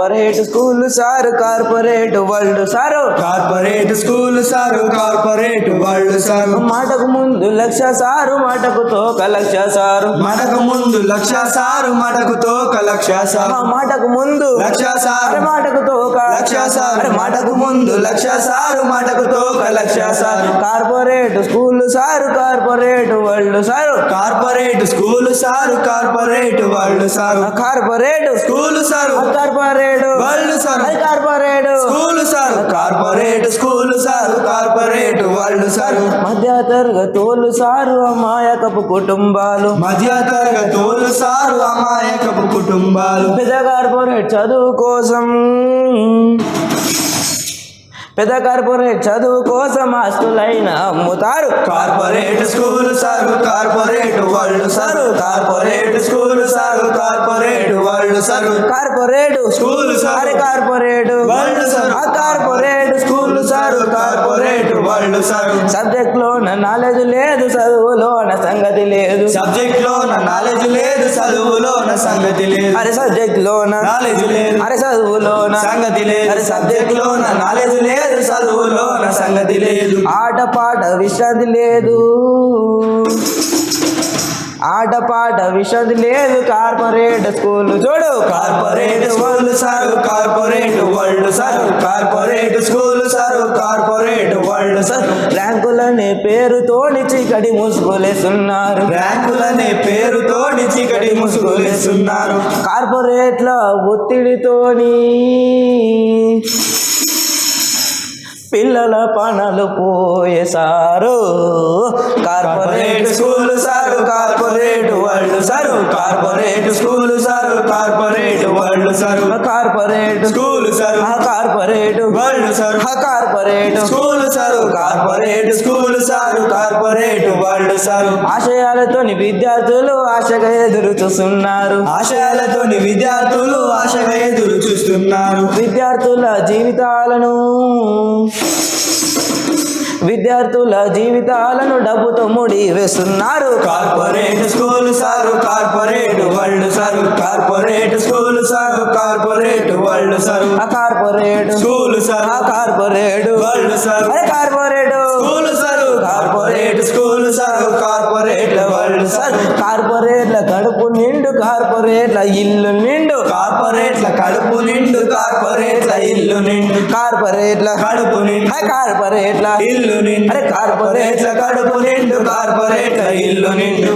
Corporate school sir corporate world sir corporate school sir corporate world sir మాటకు ముందు లక్ష sir మాటకు తోక lakh sir మాటకు ముందు లక్ష సారు మాటకు తోక లక్ష సారు మాటకు ముందు లక్ష సారు మాటకు తోక లక్ష సారు మాటకు ముందు లక్ష సారు మాటకు తోక lakh sir corporate school sir corporate world sir corporate school sir corporate world sir corporate school sir corporate world sir corporate school sir corporate school sir corporate world sir మధ్య తరగతోళ్ళు sir అమాయకపు కుటుంబాలు మధ్య తరగతోళ్ళు సారు అమాయకపు కుటుంబాలు పెద్ద కార్పొరేట్ చదువు కోసం ఆస్తులైన అమ్ముతారు corporate school sir corporate world sir corporate school sir corporate world sir corporate school sir corporate world sir corporate school sir corporate world sir subject లోన నాలెడ్జ్ లేదు చదువులోన సంగతి లేదు సబ్జెక్ట్ లోన నాలెడ్జ్ లేదు చదువులోన సంగతి లేదు అరే సబ్జెక్ట్ లోన నాలెడ్జ్ లేదు అరే చదువులోన సంగతి లేదు అరే సబ్జెక్ట్ లోన నాలెడ్జ్ లేదు చదువులోన సంగతి లేదు ఆట పాట విశ్రాంతి లేదు ఆటపాట విషది లేదు కార్పొరేట్ స్కూల్ చూడు corporate school sir corporate world sir corporate school sir corporate world sir ర్యాంకులనే పేరుతోని చీకటి ముసుగులేస్తున్నారు ర్యాంకులనే పేరుతోని చీకటి ముసుగులేస్తున్నారు కార్పొరేట్ల ఒత్తిడితోని పిల్లల పనులు పోయేసారు corporate school sir corporate world sir corporate school sir corporate world sir corporate school sir corporate world sir corporate school sir corporate school sir corporate world sir ఆశయాలతోని విద్యార్థులు ఆశగా ఎదురు చూస్తున్నారు ఆశయాలతోని విద్యార్థులు ఆశగా ఎదురు చూస్తున్నారు విద్యార్థుల జీవితాలను డబ్బుతో ముడి వేస్తున్నారు corporate school sir corporate world sir corporate school sir corporate world sir corporate school sir corporate world sir corporate school sir corporate school sir corporate world sir కార్పొరేట్ల కడుపు నిండు కార్పొరేట్ల ఇల్లు నిండు కార్పొరేట్ల కడుపు నిండు కార్పొరేట్ల ఇల్లు నిండు కార్పొరేట్ల కడుపు నిండు కార్పొరేట్ల ఇల్లు నిండు కార్పొరేట్ల కడుపు నిండు కార్పొరేట్ల ఇల్లు నిండు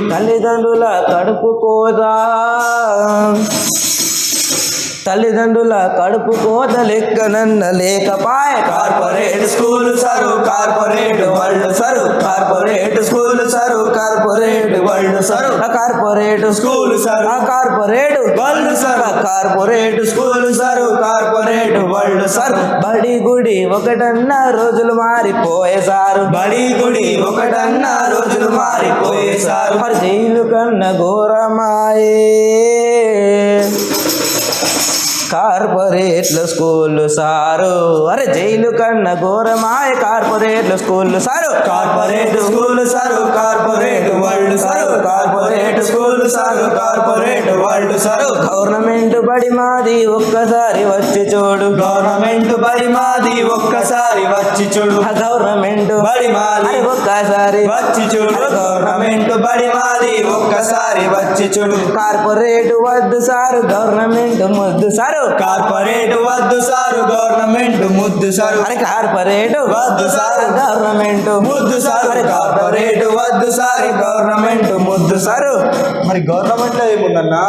తల్లిదండ్రుల కడుపు కోత లెక్కనన్న లేకపాయ corporate school sir corporate world sir corporate school sir corporate world sir corporate school sir corporate world sir corporate school sir corporate world sir బడి గుడి ఒకటన్న రోజులు మారిపోయేసారు బడి గుడి ఒకటన్న రోజులు మారిపోయేసారు జైలు కన్న ఘోరమాయే కార్పొరేట్ల స్కూల్ సారు అరే జైలు కన్న ఘోరమాయ కార్పొరేట్ల school sir corporate school sir corporate world sir corporate school sir corporate world sir government బడి మాది ఒక్కసారి వచ్చి చూడు గవర్నమెంట్ బడి మాది ఒక్కసారి వచ్చి చూడు గవర్నమెంట్ బడి మాది ఒక్కసారి వచ్చి చూడు గవర్నమెంట్ బడి మాది ఒక్కసారి వచ్చి చూడు కార్పొరేట్ వద్దు సారు గవర్నమెంట్ ముద్దు సారు కార్పొరేట్ వద్దు సారు గవర్నమెంట్ ముద్దు సారు అరే కార్పొరేట్ వద్దు సారు గవర్నమెంట్ ముద్దు సారు కార్పొరేట్ వద్దు సారు గవర్నమెంట్ ముద్దు సారు మరి గవర్నమెంట్ లో ఏముందన్నా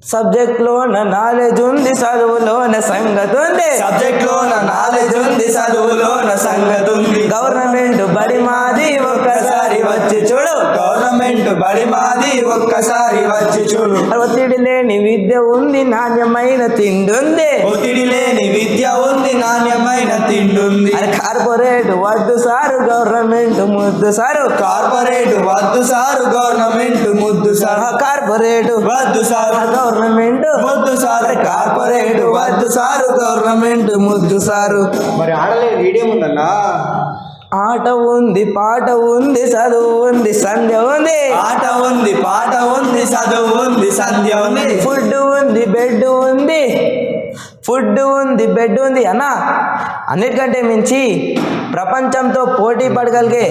సబ్జెక్ట్ లోన నాలెడ్జ్ ఉంది చదువులోన సంగతి ఉంది సబ్జెక్ట్ లోన నాలెడ్జ్ ఉంది చదువులోన సంగతి ఉంది గవర్నమెంట్ బడి మాది ఒక్కసారి వచ్చి చూడు గవర్నమెంట్ బడి మాది ఒక్కసారి వచ్చి చూడు ఒత్తిడి లేని విద్య ఉంది నాణ్యమైన తిండి ఉంది ఒత్తిడి లేని విద్య ఉంది నాణ్యమైన తిండి ఉంది అది కార్పొరేట్ వద్దు సారు గవర్నమెంట్ ముద్దు సారు కార్పొరేట్ వద్దు సారు గవర్నమెంట్ ముద్దు సారు కార్పొరేట్ వద్దు సారు గవర్నమెంట్ ముద్దు సారు కార్పొరేట్ వద్దు సారు గవర్నమెంట్ ముద్దు సారు మరి ఆడలే రీడియం ఉందన్నా ఆట ఉంది పాట ఉంది చదువు ఉంది సంధ్య ఉంది ఆట ఉంది పాట ఉంది చదువు ఉంది సంధ్య ఉంది ఫుడ్ ఉంది బెడ్ ఉంది ఫుడ్ ఉంది, బెడ్ ఉంది అన్న. అన్నిటికంటే మించి ప్రపంచంతో పోటీ పడగలిగే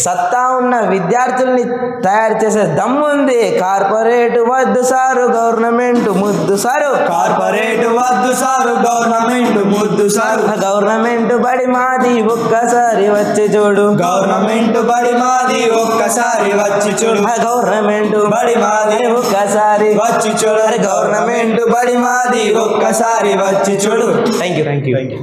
సత్తా ఉన్న విద్యార్థుల్ని తయారు చేసే దమ్ము ఉంది. కార్పొరేట్ వద్దు సారు, గవర్నమెంట్ ముద్దు సారు. కార్పొరేట్ వద్దు సారు, గవర్నమెంట్ ముద్దు సారు. గవర్నమెంట్ బడి మాది ఒక్కసారి వచ్చి చూడు. గవర్నమెంట్ బడి మాది ఒక్కసారి వచ్చి చూడు. గవర్నమెంట్ బడి మాది ఒక్కసారి వచ్చి చూడు. గవర్నమెంట్ బడి మాది ఒక్కసారి వచ్చి చూడు. Thank you.